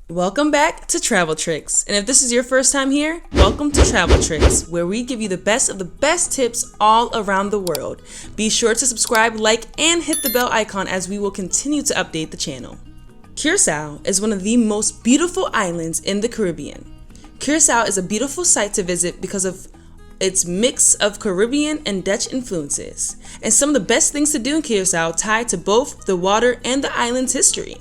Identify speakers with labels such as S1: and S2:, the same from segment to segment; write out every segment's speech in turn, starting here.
S1: Welcome back to Travel Tricks, and if this is your first time here, welcome to Travel Tricks, where we give you the best of the best tips all around the world. Be sure to subscribe, like, and hit the bell icon as we will continue to update the channel. Curacao is one of the most beautiful islands in the Caribbean. Curacao is a beautiful site to visit because of its mix of Caribbean and Dutch influences, and some of the best things to do in Curacao tied to both the water and the island's history.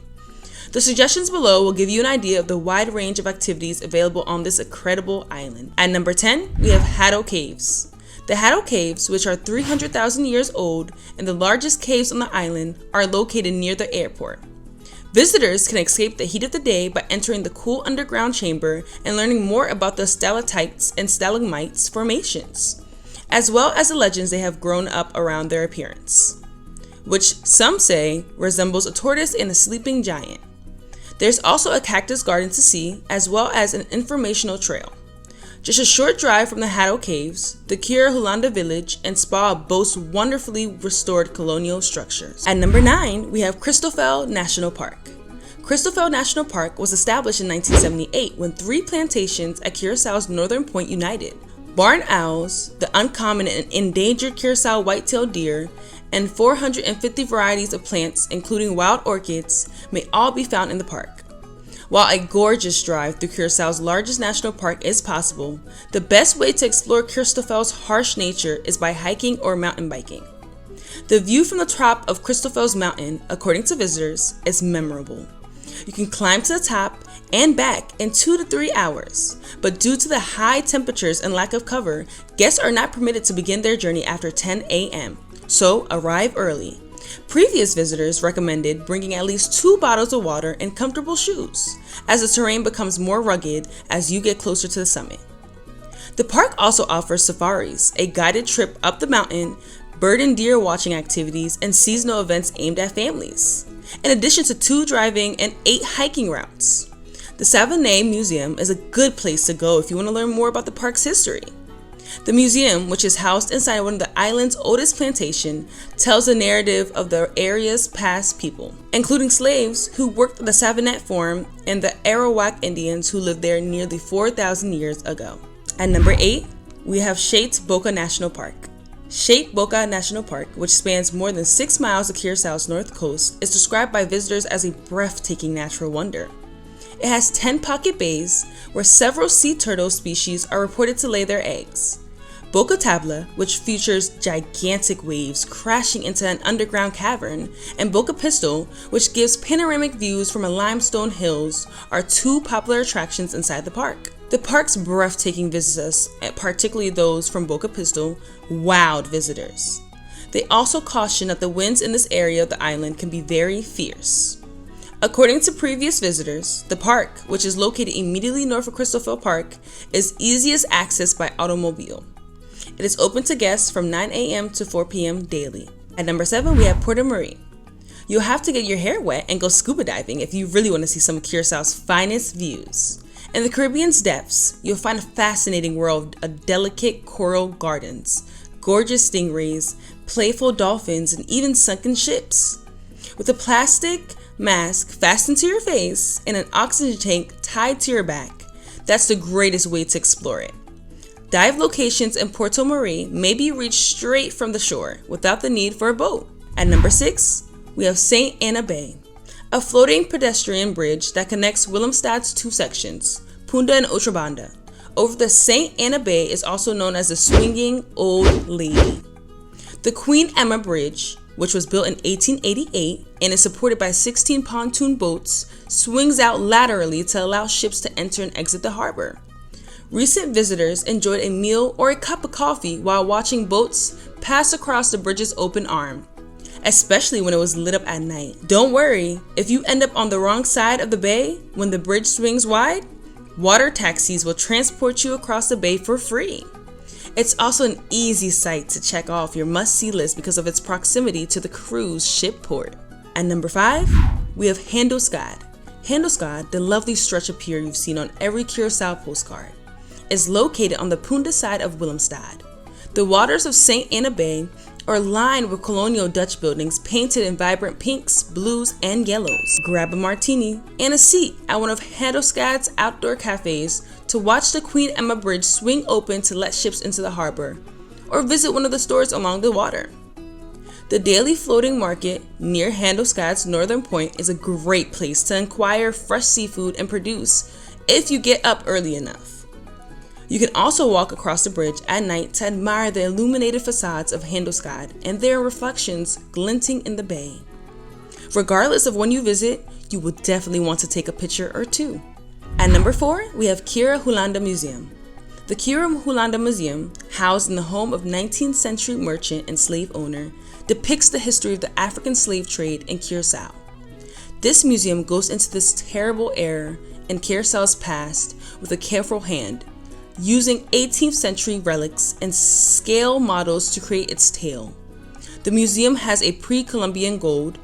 S1: The suggestions below will give you an idea of the wide range of activities available on this incredible island. At number 10, we have Hato Caves. The Hato Caves, which are 300,000 years old and the largest caves on the island, are located near the airport. Visitors can escape the heat of the day by entering the cool underground chamber and learning more about the stalactites and stalagmites formations, as well as the legends they have grown up around their appearance, which some say resembles a tortoise and a sleeping giant. There's also a cactus garden to see, as well as an informational trail. Just a short drive from the Hato Caves, the Cura Hulanda village and spa boast wonderfully restored colonial structures. At number 9, we have Cristofel National Park. Cristofel National Park was established in 1978 when 3 plantations at Curaçao's northern point united. Barn owls, the uncommon and endangered Curacao white-tailed deer, and 450 varieties of plants, including wild orchids, may all be found in the park. While a gorgeous drive through Curaçao's largest national park is possible, the best way to explore Cristofel's harsh nature is by hiking or mountain biking. The view from the top of Cristofel's mountain, according to visitors, is memorable. You can climb to the top and back in 2 to 3 hours, but due to the high temperatures and lack of cover, guests are not permitted to begin their journey after 10 a.m., so arrive early. Previous visitors recommended bringing at least 2 bottles of water and comfortable shoes, as the terrain becomes more rugged as you get closer to the summit. The park also offers safaris, a guided trip up the mountain, bird and deer watching activities, and seasonal events aimed at families, in addition to 2 driving and 8 hiking routes. The Savonnet Museum is a good place to go if you want to learn more about the park's history. The museum, which is housed inside one of the island's oldest plantation, tells the narrative of the area's past people, including slaves who worked the Savonnet Farm and the Arawak Indians who lived there nearly 4,000 years ago. At number 8, we have Shate Boca National Park. Shate Boca National Park, which spans more than 6 miles of Curaçao's north coast, is described by visitors as a breathtaking natural wonder. It has 10 pocket bays where several sea turtle species are reported to lay their eggs. Boca Tabla, which features gigantic waves crashing into an underground cavern, and Boca Pistol, which gives panoramic views from limestone hills, are 2 popular attractions inside the park. The park's breathtaking visitors, particularly those from Boca Pistol, wowed visitors. They also caution that the winds in this area of the island can be very fierce. According to previous visitors, the park, which is located immediately north of Cristofel Park, is easiest accessed by automobile. It is open to guests from 9 a.m. to 4 p.m. daily. At number 7, we have Puerto Marie. You'll have to get your hair wet and go scuba diving if you really want to see some of Curaçao's finest views. In the Caribbean's depths, you'll find a fascinating world of delicate coral gardens, gorgeous stingrays, playful dolphins, and even sunken ships. With a plastic mask fastened to your face and an oxygen tank tied to your back, that's the greatest way to explore it. Dive locations in Puerto Marie may be reached straight from the shore without the need for a boat. At number 6, we have St. Anna Bay, a floating pedestrian bridge that connects Willemstad's 2 sections, Punta and Otra Banda. Over the St. Anna Bay is also known as the Swinging Old Lady. The Queen Emma Bridge, which was built in 1888 and is supported by 16 pontoon boats, swings out laterally to allow ships to enter and exit the harbor. Recent visitors enjoyed a meal or a cup of coffee while watching boats pass across the bridge's open arm, especially when it was lit up at night. Don't worry, if you end up on the wrong side of the bay when the bridge swings wide, water taxis will transport you across the bay for free. It's also an easy site to check off your must-see list because of its proximity to the cruise ship port. At number 5, we have Handelsgade. Handelsgade, the lovely stretch of pier you've seen on every Curacao postcard, is located on the Punta side of Willemstad. The waters of St. Anna Bay or lined with colonial Dutch buildings painted in vibrant pinks, blues, and yellows. Grab a martini and a seat at one of Handelscad's outdoor cafes to watch the Queen Emma Bridge swing open to let ships into the harbor, or visit one of the stores along the water. The daily floating market near Handelscad's northern point is a great place to acquire fresh seafood and produce if you get up early enough. You can also walk across the bridge at night to admire the illuminated facades of Handelscad and their reflections glinting in the bay. Regardless of when you visit, you will definitely want to take a picture or two. At number 4, we have Cura Hollanda Museum. The Cura Hollanda Museum, housed in the home of 19th century merchant and slave owner, depicts the history of the African slave trade in Curacao. This museum goes into this terrible era in Curacao's past with a careful hand, using 18th century relics and scale models to create its tale. The museum has a pre-Columbian gold,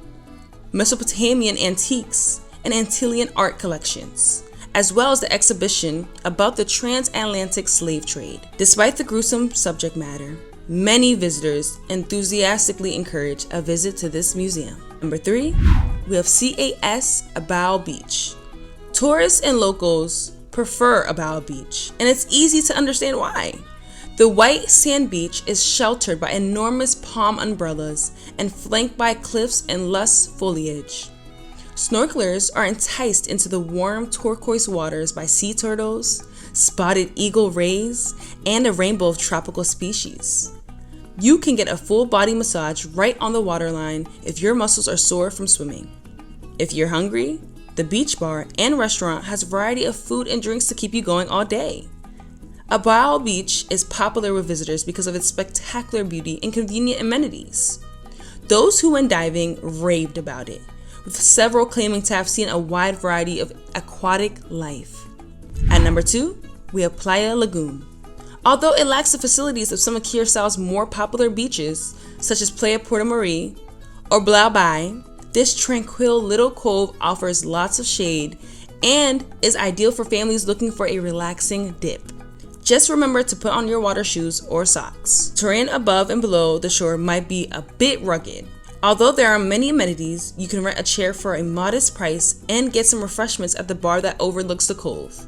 S1: Mesopotamian antiques, and Antillean art collections, as well as the exhibition about the transatlantic slave trade. Despite the gruesome subject matter, many visitors enthusiastically encourage a visit to this museum. Number 3, we have CAS Abao Beach. Tourists and locals prefer Abao Beach, and it's easy to understand why. The white sand beach is sheltered by enormous palm umbrellas and flanked by cliffs and lush foliage. Snorkelers are enticed into the warm turquoise waters by sea turtles, spotted eagle rays, and a rainbow of tropical species. You can get a full body massage right on the waterline if your muscles are sore from swimming. If you're hungry, the beach bar and restaurant has a variety of food and drinks to keep you going all day. Abao Beach is popular with visitors because of its spectacular beauty and convenient amenities. Those who went diving raved about it, with several claiming to have seen a wide variety of aquatic life. At number 2, we have Playa Lagoon. Although it lacks the facilities of some of Curacao's more popular beaches, such as Playa Porto Mari or Blau Bay, this tranquil little cove offers lots of shade and is ideal for families looking for a relaxing dip. Just remember to put on your water shoes or socks. Terrain above and below the shore might be a bit rugged. Although there are many amenities, you can rent a chair for a modest price and get some refreshments at the bar that overlooks the cove.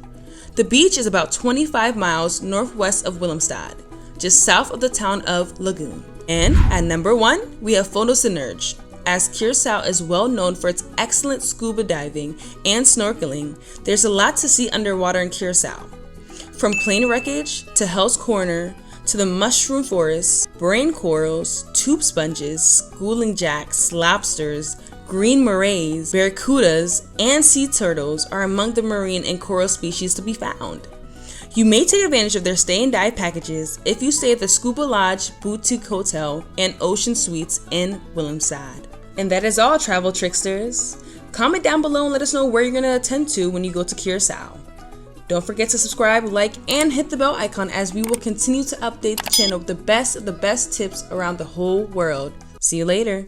S1: The beach is about 25 miles northwest of Willemstad, just south of the town of Lagoon. And at number 1, we have Fondosinurge. As Curacao is well known for its excellent scuba diving and snorkeling, there's a lot to see underwater in Curacao. From plane wreckage to Hell's Corner to the mushroom forests, brain corals, tube sponges, schooling jacks, lobsters, green morays, barracudas, and sea turtles are among the marine and coral species to be found. You may take advantage of their stay and dive packages if you stay at the Scuba Lodge Boutique Hotel and Ocean Suites in Willemstad. And that is all, Travel Tricksters. Comment down below and let us know where you're going to attend to when you go to Curacao. Don't forget to subscribe, like, and hit the bell icon as we will continue to update the channel with the best of the best tips around the whole world. See you later.